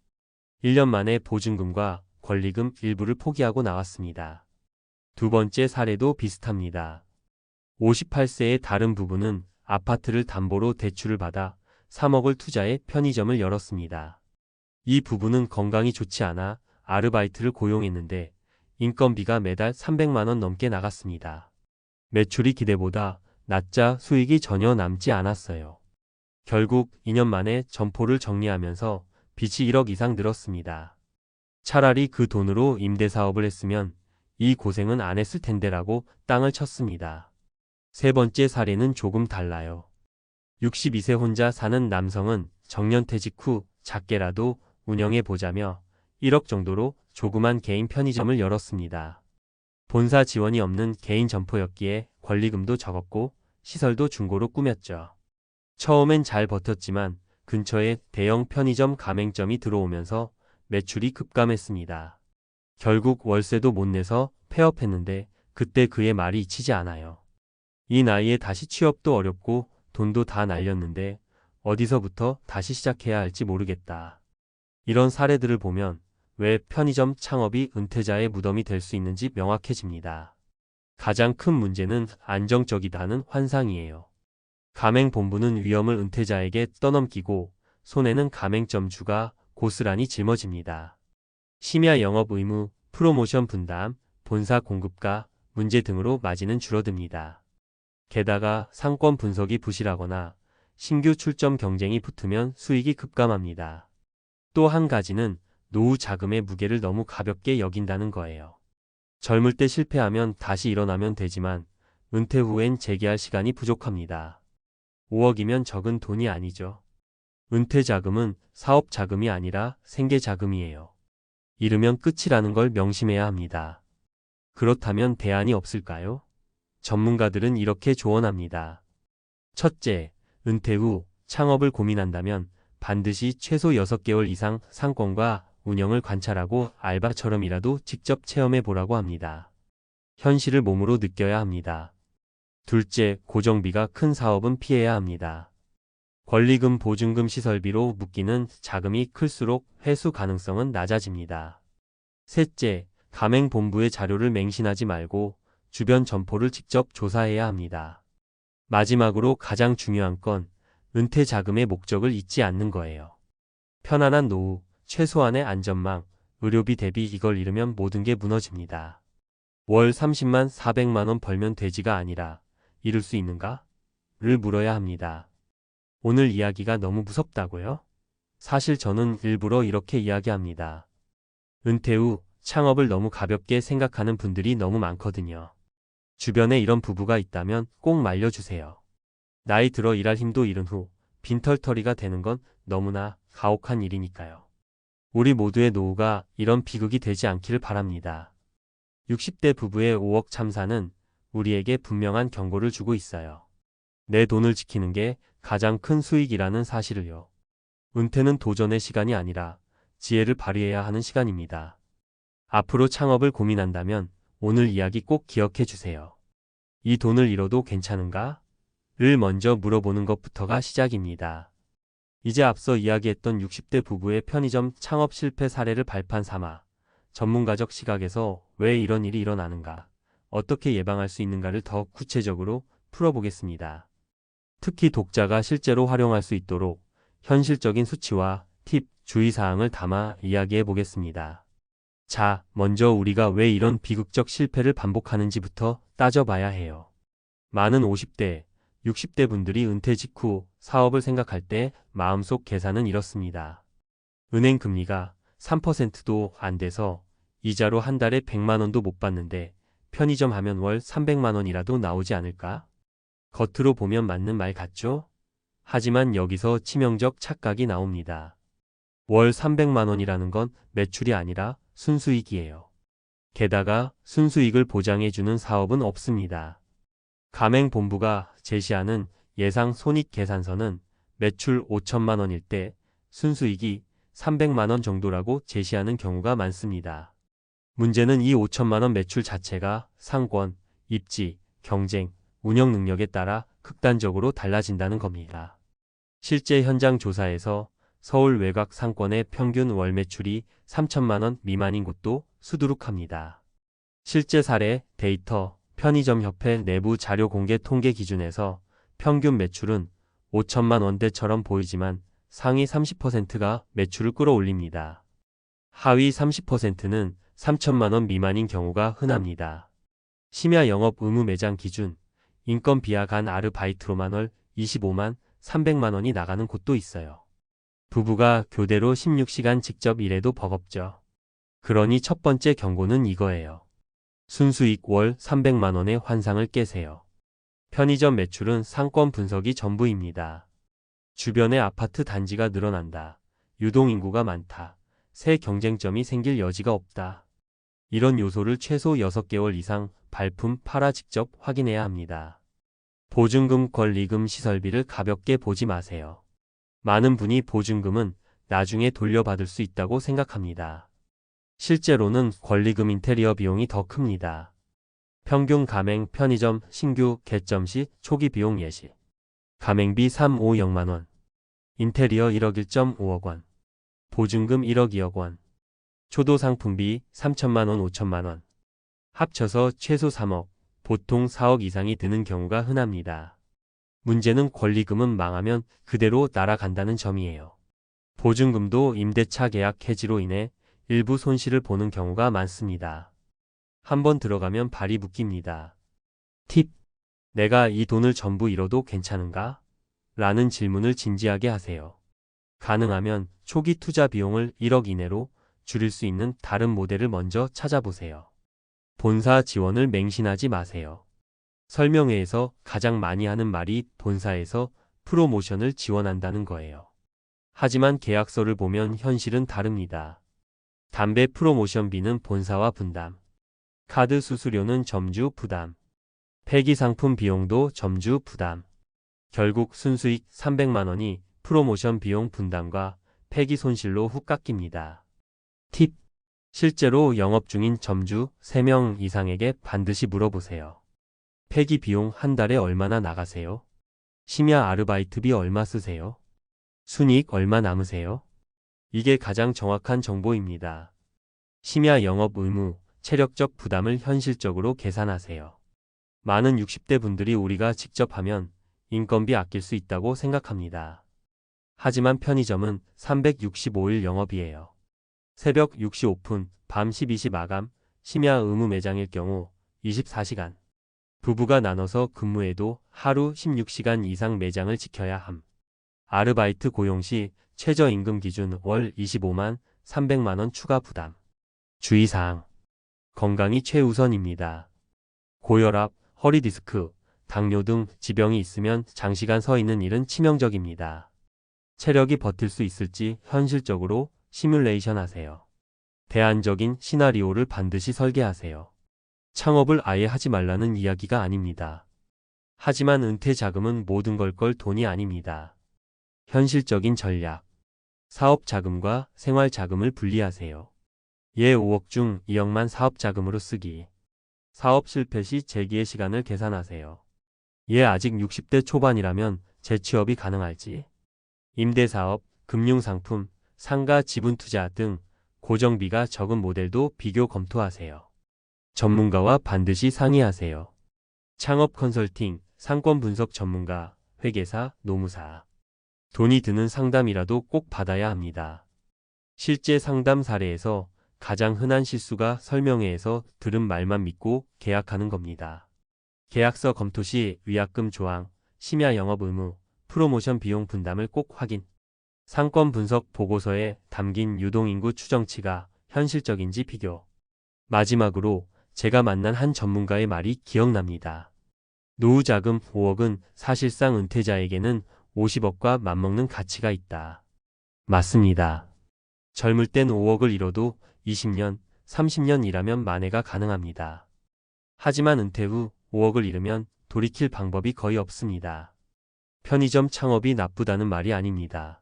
1년 만에 보증금과 권리금 일부를 포기하고 나왔습니다. 두 번째 사례도 비슷합니다. 58세의 다른 부부는 아파트를 담보로 대출을 받아 3억을 투자해 편의점을 열었습니다. 이 부부는 건강이 좋지 않아 아르바이트를 고용했는데 인건비가 매달 300만 원 넘게 나갔습니다. 매출이 기대보다 낮자 수익이 전혀 남지 않았어요. 결국 2년 만에 점포를 정리하면서 빚이 1억 이상 늘었습니다. 차라리 그 돈으로 임대사업을 했으면 이 고생은 안 했을 텐데라고 땅을 쳤습니다. 세 번째 사례는 조금 달라요. 62세 혼자 사는 남성은 정년퇴직 후 작게라도 운영해보자며 1억 정도로 조그만 개인 편의점을 열었습니다. 본사 지원이 없는 개인 점포였기에 권리금도 적었고 시설도 중고로 꾸몄죠. 처음엔 잘 버텼지만 근처에 대형 편의점 가맹점이 들어오면서 매출이 급감했습니다. 결국 월세도 못 내서 폐업했는데 그때 그의 말이 잊히지 않아요. 이 나이에 다시 취업도 어렵고 돈도 다 날렸는데 어디서부터 다시 시작해야 할지 모르겠다. 이런 사례들을 보면 왜 편의점 창업이 은퇴자의 무덤이 될 수 있는지 명확해집니다. 가장 큰 문제는 안정적이다는 환상이에요. 가맹본부는 위험을 은퇴자에게 떠넘기고 손해는 가맹점주가 고스란히 짊어집니다. 심야 영업 의무, 프로모션 분담, 본사 공급가 문제 등으로 마진은 줄어듭니다. 게다가 상권 분석이 부실하거나 신규 출점 경쟁이 붙으면 수익이 급감합니다. 또 한 가지는 노후 자금의 무게를 너무 가볍게 여긴다는 거예요. 젊을 때 실패하면 다시 일어나면 되지만 은퇴 후엔 재기할 시간이 부족합니다. 5억이면 적은 돈이 아니죠. 은퇴 자금은 사업 자금이 아니라 생계 자금이에요. 잃으면 끝이라는 걸 명심해야 합니다. 그렇다면 대안이 없을까요? 전문가들은 이렇게 조언합니다. 첫째, 은퇴 후 창업을 고민한다면 반드시 최소 6개월 이상 상권과 운영을 관찰하고 알바처럼이라도 직접 체험해 보라고 합니다. 현실을 몸으로 느껴야 합니다. 둘째, 고정비가 큰 사업은 피해야 합니다. 권리금, 보증금, 시설비로 묶이는 자금이 클수록 회수 가능성은 낮아집니다. 셋째, 가맹본부의 자료를 맹신하지 말고 주변 점포를 직접 조사해야 합니다. 마지막으로 가장 중요한 건 은퇴 자금의 목적을 잊지 않는 거예요. 편안한 노후, 최소한의 안전망, 의료비 대비 이걸 잃으면 모든 게 무너집니다. 월 30만 400만 원 벌면 되지가 아니라 이룰 수 있는가? 를 물어야 합니다. 오늘 이야기가 너무 무섭다고요? 사실 저는 일부러 이렇게 이야기합니다. 은퇴 후 창업을 너무 가볍게 생각하는 분들이 너무 많거든요. 주변에 이런 부부가 있다면 꼭 말려주세요. 나이 들어 일할 힘도 잃은 후 빈털터리가 되는 건 너무나 가혹한 일이니까요. 우리 모두의 노후가 이런 비극이 되지 않기를 바랍니다. 60대 부부의 5억 참사는 우리에게 분명한 경고를 주고 있어요. 내 돈을 지키는 게 가장 큰 수익이라는 사실을요. 은퇴는 도전의 시간이 아니라 지혜를 발휘해야 하는 시간입니다. 앞으로 창업을 고민한다면 오늘 이야기 꼭 기억해 주세요. 이 돈을 잃어도 괜찮은가? 를 먼저 물어보는 것부터가 시작입니다. 이제 앞서 이야기했던 60대 부부의 편의점 창업 실패 사례를 발판 삼아 전문가적 시각에서 왜 이런 일이 일어나는가, 어떻게 예방할 수 있는가를 더 구체적으로 풀어보겠습니다. 특히 독자가 실제로 활용할 수 있도록 현실적인 수치와 팁, 주의사항을 담아 이야기해 보겠습니다. 자, 먼저 우리가 왜 이런 비극적 실패를 반복하는지부터 따져봐야 해요. 많은 50대, 60대 분들이 은퇴 직후 사업을 생각할 때 마음속 계산은 이렇습니다. 은행 금리가 3%도 안 돼서 이자로 한 달에 100만 원도 못 받는데 편의점 하면 월 300만 원이라도 나오지 않을까? 겉으로 보면 맞는 말 같죠? 하지만 여기서 치명적 착각이 나옵니다. 월 300만 원이라는 건 매출이 아니라 순수익이에요. 게다가 순수익을 보장해주는 사업은 없습니다. 가맹본부가 제시하는 예상 손익 계산서는 매출 5천만 원일 때 순수익이 300만 원 정도라고 제시하는 경우가 많습니다. 문제는 이 5천만 원 매출 자체가 상권, 입지, 경쟁, 운영 능력에 따라 극단적으로 달라진다는 겁니다. 실제 현장 조사에서 서울 외곽 상권의 평균 월 매출이 3천만 원 미만인 곳도 수두룩합니다. 실제 사례 데이터 편의점협회 내부 자료 공개 통계 기준에서 평균 매출은 5천만 원대처럼 보이지만 상위 30%가 매출을 끌어올립니다. 하위 30%는 3천만 원 미만인 경우가 흔합니다. 심야 영업 의무 매장 기준 인건 비하 간 아르바이트로만 월 25만 300만 원이 나가는 곳도 있어요. 부부가 교대로 16시간 직접 일해도 버겁죠. 그러니 첫 번째 경고는 이거예요. 순수익 월 300만 원의 환상을 깨세요. 편의점 매출은 상권 분석이 전부입니다. 주변에 아파트 단지가 늘어난다. 유동인구가 많다. 새 경쟁점이 생길 여지가 없다. 이런 요소를 최소 6개월 이상 발품 팔아 직접 확인해야 합니다. 보증금, 권리금, 시설비를 가볍게 보지 마세요. 많은 분이 보증금은 나중에 돌려받을 수 있다고 생각합니다. 실제로는 권리금 인테리어 비용이 더 큽니다. 평균 가맹 편의점 신규 개점 시 초기 비용 예시. 가맹비 3,500만 원. 인테리어 1억 1.5억 원. 보증금 1억 2억 원. 초도 상품비 3천만 원 5천만 원. 합쳐서 최소 3억, 보통 4억 이상이 드는 경우가 흔합니다. 문제는 권리금은 망하면 그대로 날아간다는 점이에요. 보증금도 임대차 계약 해지로 인해 일부 손실을 보는 경우가 많습니다. 한번 들어가면 발이 묶입니다. 팁. 내가 이 돈을 전부 잃어도 괜찮은가? 라는 질문을 진지하게 하세요. 가능하면 초기 투자 비용을 1억 이내로 줄일 수 있는 다른 모델을 먼저 찾아보세요. 본사 지원을 맹신하지 마세요. 설명회에서 가장 많이 하는 말이 본사에서 프로모션을 지원한다는 거예요. 하지만 계약서를 보면 현실은 다릅니다. 담배 프로모션비는 본사와 분담. 카드 수수료는 점주 부담. 폐기 상품 비용도 점주 부담. 결국 순수익 300만 원이 프로모션 비용 분담과 폐기 손실로 훅 깎입니다. 팁. 실제로 영업 중인 점주 3명 이상에게 반드시 물어보세요. 폐기 비용 한 달에 얼마나 나가세요? 심야 아르바이트비 얼마 쓰세요? 순이익 얼마 남으세요? 이게 가장 정확한 정보입니다. 심야 영업 의무, 체력적 부담을 현실적으로 계산하세요. 많은 60대 분들이 우리가 직접 하면 인건비 아낄 수 있다고 생각합니다. 하지만 편의점은 365일 영업이에요. 새벽 6시 오픈, 밤 12시 마감, 심야 의무 매장일 경우 24시간. 부부가 나눠서 근무해도 하루 16시간 이상 매장을 지켜야 함. 아르바이트 고용 시 최저임금 기준 월 25만 300만 원 추가 부담. 주의사항. 건강이 최우선입니다. 고혈압, 허리 디스크, 당뇨 등 지병이 있으면 장시간 서 있는 일은 치명적입니다. 체력이 버틸 수 있을지 현실적으로 시뮬레이션 하세요. 대안적인 시나리오를 반드시 설계하세요. 창업을 아예 하지 말라는 이야기가 아닙니다. 하지만 은퇴 자금은 모든 걸 돈이 아닙니다. 현실적인 전략. 사업 자금과 생활 자금을 분리하세요. 5억 중 2억만 사업 자금으로 쓰기. 사업 실패 시 재기의 시간을 계산하세요. 아직 60대 초반이라면 재취업이 가능할지. 임대사업, 금융상품, 상가 지분 투자 등 고정비가 적은 모델도 비교 검토하세요. 전문가와 반드시 상의하세요. 창업 컨설팅, 상권 분석 전문가, 회계사, 노무사. 돈이 드는 상담이라도 꼭 받아야 합니다. 실제 상담 사례에서 가장 흔한 실수가 설명회에서 들은 말만 믿고 계약하는 겁니다. 계약서 검토 시 위약금 조항, 심야 영업 의무, 프로모션 비용 분담을 꼭 확인. 상권 분석 보고서에 담긴 유동인구 추정치가 현실적인지 비교. 마지막으로 제가 만난 한 전문가의 말이 기억납니다. 노후 자금 5억은 사실상 은퇴자에게는 50억과 맞먹는 가치가 있다. 맞습니다. 젊을 땐 5억을 잃어도 20년, 30년 일하면 만회가 가능합니다. 하지만 은퇴 후 5억을 잃으면 돌이킬 방법이 거의 없습니다. 편의점 창업이 나쁘다는 말이 아닙니다.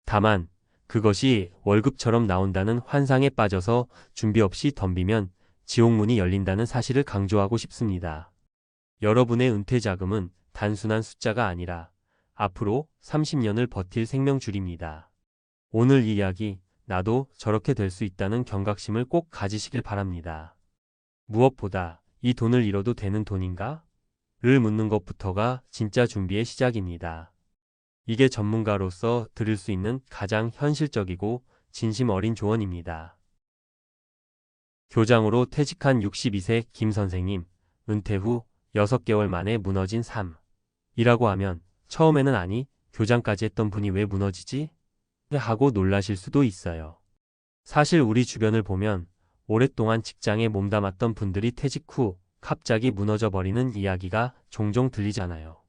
다만 그것이 월급처럼 나온다는 환상에 빠져서 준비 없이 덤비면 지옥문이 열린다는 사실을 강조하고 싶습니다. 여러분의 은퇴 자금은 단순한 숫자가 아니라 앞으로 30년을 버틸 생명줄입니다. 오늘 이 이야기, 나도 저렇게 될 수 있다는 경각심을 꼭 가지시길 바랍니다. 무엇보다 이 돈을 잃어도 되는 돈인가? 를 묻는 것부터가 진짜 준비의 시작입니다. 이게 전문가로서 드릴 수 있는 가장 현실적이고 진심 어린 조언입니다. 교장으로 퇴직한 62세 김 선생님, 은퇴 후 6개월 만에 무너진 삶. 이라고 하면 처음에는 아니, 교장까지 했던 분이 왜 무너지지? 하고 놀라실 수도 있어요. 사실 우리 주변을 보면 오랫동안 직장에 몸담았던 분들이 퇴직 후 갑자기 무너져 버리는 이야기가 종종 들리잖아요.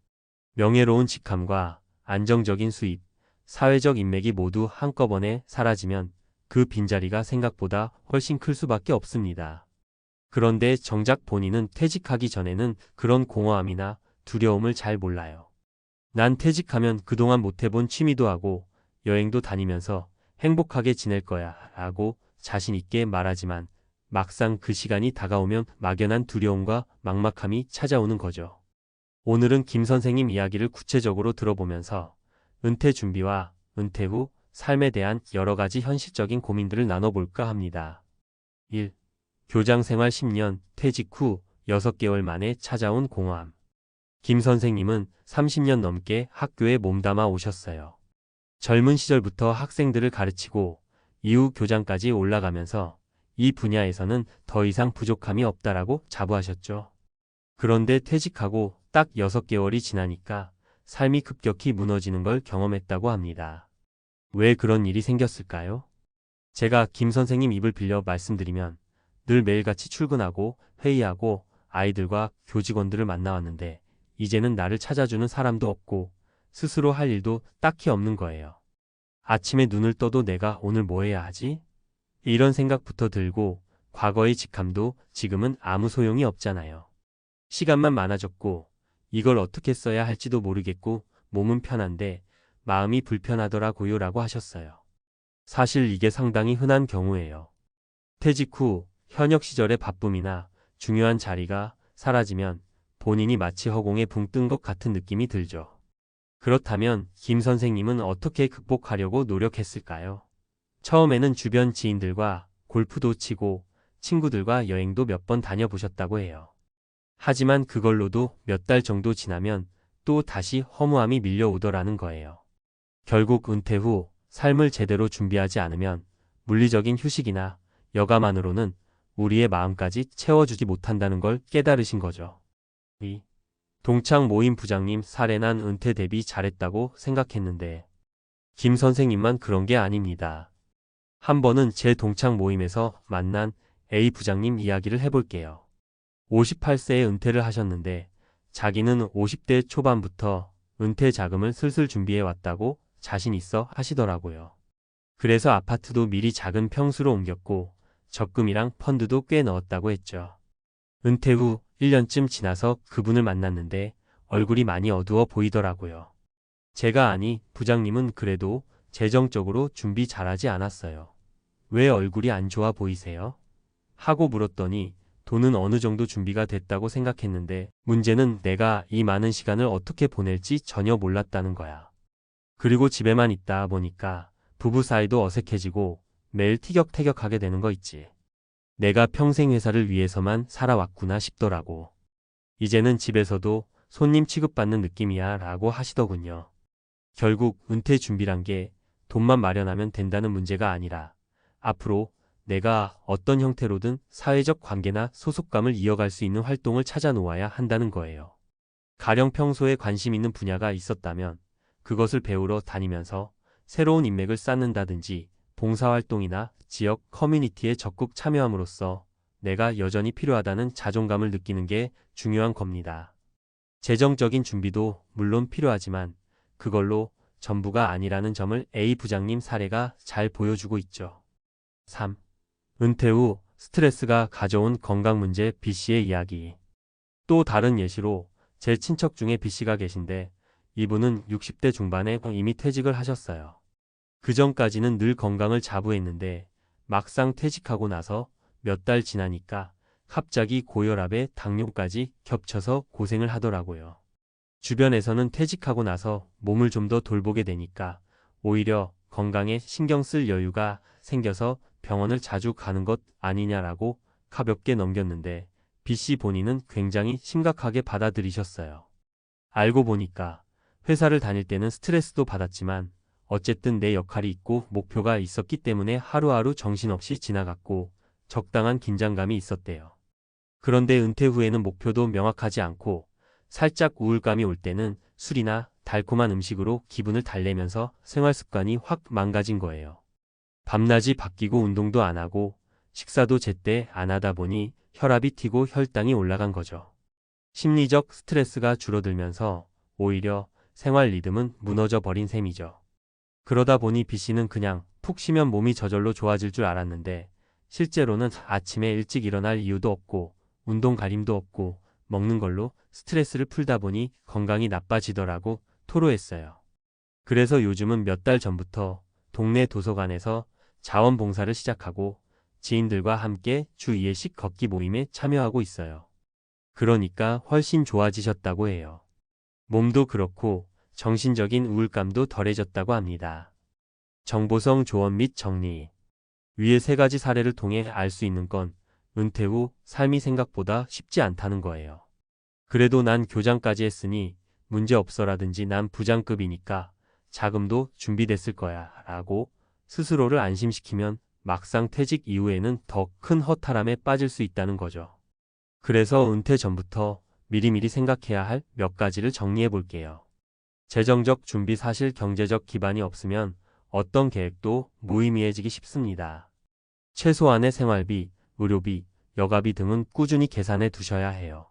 명예로운 직함과 안정적인 수입, 사회적 인맥이 모두 한꺼번에 사라지면 그 빈자리가 생각보다 훨씬 클 수밖에 없습니다. 그런데 정작 본인은 퇴직하기 전에는 그런 공허함이나 두려움을 잘 몰라요. 난 퇴직하면 그동안 못해본 취미도 하고 여행도 다니면서 행복하게 지낼 거야 라고 자신 있게 말하지만 막상 그 시간이 다가오면 막연한 두려움과 막막함이 찾아오는 거죠. 오늘은 김 선생님 이야기를 구체적으로 들어보면서 은퇴 준비와 은퇴 후 삶에 대한 여러 가지 현실적인 고민들을 나눠볼까 합니다. 1. 교장 생활 10년, 퇴직 후 6개월 만에 찾아온 공허함. 김 선생님은 30년 넘게 학교에 몸담아 오셨어요. 젊은 시절부터 학생들을 가르치고 이후 교장까지 올라가면서 이 분야에서는 더 이상 부족함이 없다라고 자부하셨죠. 그런데 퇴직하고 딱 6개월이 지나니까 삶이 급격히 무너지는 걸 경험했다고 합니다. 왜 그런 일이 생겼을까요? 제가 김 선생님 입을 빌려 말씀드리면 늘 매일같이 출근하고 회의하고 아이들과 교직원들을 만나왔는데 이제는 나를 찾아주는 사람도 없고 스스로 할 일도 딱히 없는 거예요. 아침에 눈을 떠도 내가 오늘 뭐 해야 하지? 이런 생각부터 들고 과거의 직함도 지금은 아무 소용이 없잖아요. 시간만 많아졌고 이걸 어떻게 써야 할지도 모르겠고 몸은 편한데 마음이 불편하더라고요라고 하셨어요. 사실 이게 상당히 흔한 경우예요. 퇴직 후 현역 시절의 바쁨이나 중요한 자리가 사라지면 본인이 마치 허공에 붕 뜬 것 같은 느낌이 들죠. 그렇다면 김 선생님은 어떻게 극복하려고 노력했을까요? 처음에는 주변 지인들과 골프도 치고 친구들과 여행도 몇 번 다녀보셨다고 해요. 하지만 그걸로도 몇 달 정도 지나면 또 다시 허무함이 밀려오더라는 거예요. 결국 은퇴 후 삶을 제대로 준비하지 않으면 물리적인 휴식이나 여가만으로는 우리의 마음까지 채워주지 못한다는 걸 깨달으신 거죠. 이 동창 모임 부장님 사례난 은퇴 대비 잘했다고 생각했는데 김 선생님만 그런 게 아닙니다. 한 번은 제 동창 모임에서 만난 A 부장님 이야기를 해볼게요. 58세에 은퇴를 하셨는데 자기는 50대 초반부터 은퇴 자금을 슬슬 준비해 왔다고 자신 있어 하시더라고요. 그래서 아파트도 미리 작은 평수로 옮겼고 적금이랑 펀드도 꽤 넣었다고 했죠. 은퇴 후 1년쯤 지나서 그분을 만났는데 얼굴이 많이 어두워 보이더라고요. 제가 아니 부장님은 그래도 재정적으로 준비 잘하지 않았어요. 왜 얼굴이 안 좋아 보이세요? 하고 물었더니 돈은 어느 정도 준비가 됐다고 생각했는데 문제는 내가 이 많은 시간을 어떻게 보낼지 전혀 몰랐다는 거야. 그리고 집에만 있다 보니까 부부 사이도 어색해지고 매일 티격태격하게 되는 거 있지. 내가 평생 회사를 위해서만 살아왔구나 싶더라고. 이제는 집에서도 손님 취급받는 느낌이야 라고 하시더군요. 결국 은퇴 준비란 게 돈만 마련하면 된다는 문제가 아니라 앞으로 내가 어떤 형태로든 사회적 관계나 소속감을 이어갈 수 있는 활동을 찾아 놓아야 한다는 거예요. 가령 평소에 관심 있는 분야가 있었다면 그것을 배우러 다니면서 새로운 인맥을 쌓는다든지 봉사활동이나 지역 커뮤니티에 적극 참여함으로써 내가 여전히 필요하다는 자존감을 느끼는 게 중요한 겁니다. 재정적인 준비도 물론 필요하지만 그걸로 전부가 아니라는 점을 A 부장님 사례가 잘 보여주고 있죠. 3. 은퇴 후 스트레스가 가져온 건강 문제 B씨의 이야기. 또 다른 예시로 제 친척 중에 B씨가 계신데 이분은 60대 중반에 이미 퇴직을 하셨어요. 그 전까지는 늘 건강을 자부했는데 막상 퇴직하고 나서 몇 달 지나니까 갑자기 고혈압에 당뇨까지 겹쳐서 고생을 하더라고요. 주변에서는 퇴직하고 나서 몸을 좀 더 돌보게 되니까 오히려 건강에 신경 쓸 여유가 생겨서 병원을 자주 가는 것 아니냐라고 가볍게 넘겼는데 B씨 본인은 굉장히 심각하게 받아들이셨어요. 알고 보니까 회사를 다닐 때는 스트레스도 받았지만 어쨌든 내 역할이 있고 목표가 있었기 때문에 하루하루 정신없이 지나갔고 적당한 긴장감이 있었대요. 그런데 은퇴 후에는 목표도 명확하지 않고 살짝 우울감이 올 때는 술이나 달콤한 음식으로 기분을 달래면서 생활 습관이 확 망가진 거예요. 밤낮이 바뀌고 운동도 안 하고 식사도 제때 안 하다 보니 혈압이 튀고 혈당이 올라간 거죠. 심리적 스트레스가 줄어들면서 오히려 생활 리듬은 무너져 버린 셈이죠. 그러다 보니 B씨는 그냥 푹 쉬면 몸이 저절로 좋아질 줄 알았는데 실제로는 아침에 일찍 일어날 이유도 없고 운동 가림도 없고 먹는 걸로 스트레스를 풀다 보니 건강이 나빠지더라고 토로했어요. 그래서 요즘은 몇 달 전부터 동네 도서관에서 자원봉사를 시작하고 지인들과 함께 주 2회씩 걷기 모임에 참여하고 있어요. 그러니까 훨씬 좋아지셨다고 해요. 몸도 그렇고 정신적인 우울감도 덜해졌다고 합니다. 정보성 조언 및 정리. 위의 세 가지 사례를 통해 알 수 있는 건 은퇴 후 삶이 생각보다 쉽지 않다는 거예요. 그래도 난 교장까지 했으니 문제 없어라든지 난 부장급이니까 자금도 준비됐을 거야 라고 스스로를 안심시키면 막상 퇴직 이후에는 더 큰 허탈함에 빠질 수 있다는 거죠. 그래서 은퇴 전부터 미리미리 생각해야 할 몇 가지를 정리해 볼게요. 재정적 준비. 사실 경제적 기반이 없으면 어떤 계획도 무의미해지기 쉽습니다. 최소한의 생활비, 의료비, 여가비 등은 꾸준히 계산해 두셔야 해요.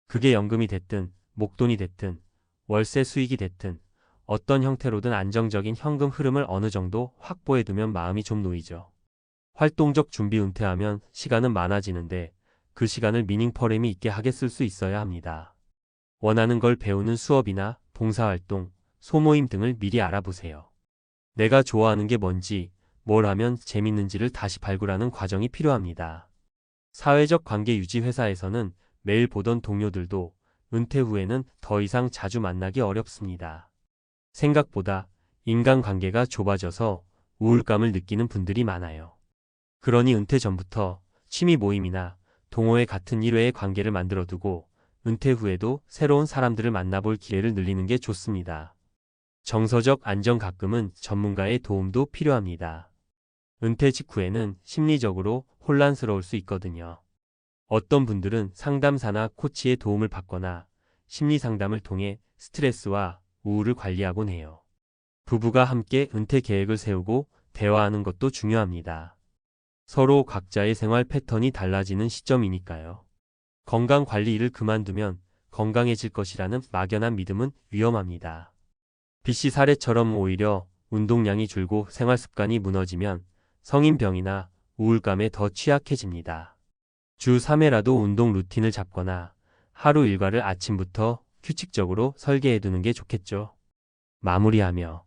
그게 연금이 됐든 목돈이 됐든 월세 수익이 됐든 어떤 형태로든 안정적인 현금 흐름을 어느 정도 확보해두면 마음이 좀 놓이죠. 활동적 준비 은퇴하면 시간은 많아지는데 그 시간을 미닝퍼렘이 있게 하게 쓸 수 있어야 합니다. 원하는 걸 배우는 수업이나 봉사활동, 소모임 등을 미리 알아보세요. 내가 좋아하는 게 뭔지, 뭘 하면 재밌는지를 다시 발굴하는 과정이 필요합니다. 사회적 관계 유지 회사에서는 매일 보던 동료들도 은퇴 후에는 더 이상 자주 만나기 어렵습니다. 생각보다 인간관계가 좁아져서 우울감을 느끼는 분들이 많아요. 그러니 은퇴 전부터 취미 모임이나 동호회 같은 일회의 관계를 만들어두고 은퇴 후에도 새로운 사람들을 만나볼 기회를 늘리는 게 좋습니다. 정서적 안정 가끔은 전문가의 도움도 필요합니다. 은퇴 직후에는 심리적으로 혼란스러울 수 있거든요. 어떤 분들은 상담사나 코치의 도움을 받거나 심리 상담을 통해 스트레스와 우울을 관리하곤 해요. 부부가 함께 은퇴 계획을 세우고 대화하는 것도 중요합니다. 서로 각자의 생활 패턴이 달라지는 시점이니까요. 건강 관리 일을 그만두면 건강해질 것이라는 막연한 믿음은 위험합니다. B씨 사례처럼 오히려 운동량이 줄고 생활 습관이 무너지면 성인병이나 우울감에 더 취약해집니다. 주 3회라도 운동 루틴을 잡거나 하루 일과를 아침부터 규칙적으로 설계해두는 게 좋겠죠. 마무리하며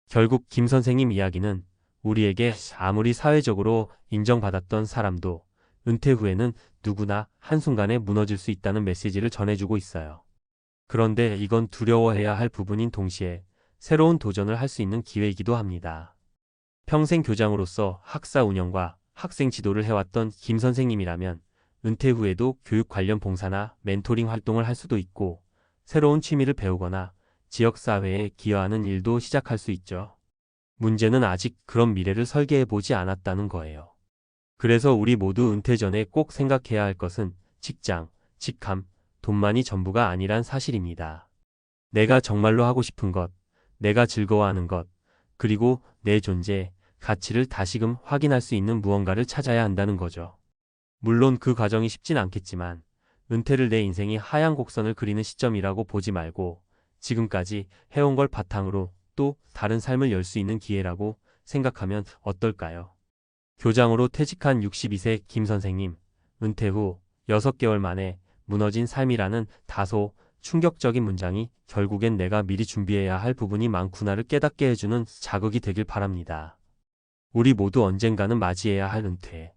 결국 김 선생님 이야기는 우리에게 아무리 사회적으로 인정받았던 사람도 은퇴 후에는 누구나 한순간에 무너질 수 있다는 메시지를 전해주고 있어요. 그런데 이건 두려워해야 할 부분인 동시에 새로운 도전을 할 수 있는 기회이기도 합니다. 평생 교장으로서 학사 운영과 학생 지도를 해왔던 김 선생님이라면 은퇴 후에도 교육 관련 봉사나 멘토링 활동을 할 수도 있고 새로운 취미를 배우거나 지역사회에 기여하는 일도 시작할 수 있죠. 문제는 아직 그런 미래를 설계해보지 않았다는 거예요. 그래서 우리 모두 은퇴 전에 꼭 생각해야 할 것은 직장, 직함, 돈만이 전부가 아니란 사실입니다. 내가 정말로 하고 싶은 것, 내가 즐거워하는 것, 그리고 내 존재, 가치를 다시금 확인할 수 있는 무언가를 찾아야 한다는 거죠. 물론 그 과정이 쉽진 않겠지만 은퇴를 내 인생이 하얀 곡선을 그리는 시점이라고 보지 말고 지금까지 해온 걸 바탕으로 또 다른 삶을 열 수 있는 기회라고 생각하면 어떨까요? 교장으로 퇴직한 62세 김 선생님, 은퇴 후 6개월 만에 무너진 삶이라는 다소 충격적인 문장이 결국엔 내가 미리 준비해야 할 부분이 많구나를 깨닫게 해주는 자극이 되길 바랍니다. 우리 모두 언젠가는 맞이해야 할 은퇴.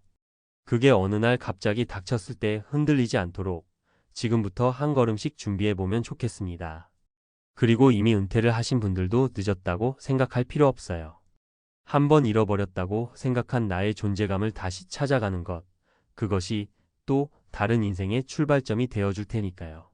그게 어느 날 갑자기 닥쳤을 때 흔들리지 않도록 지금부터 한 걸음씩 준비해보면 좋겠습니다. 그리고 이미 은퇴를 하신 분들도 늦었다고 생각할 필요 없어요. 한번 잃어버렸다고 생각한 나의 존재감을 다시 찾아가는 것, 그것이 또 다른 인생의 출발점이 되어줄 테니까요.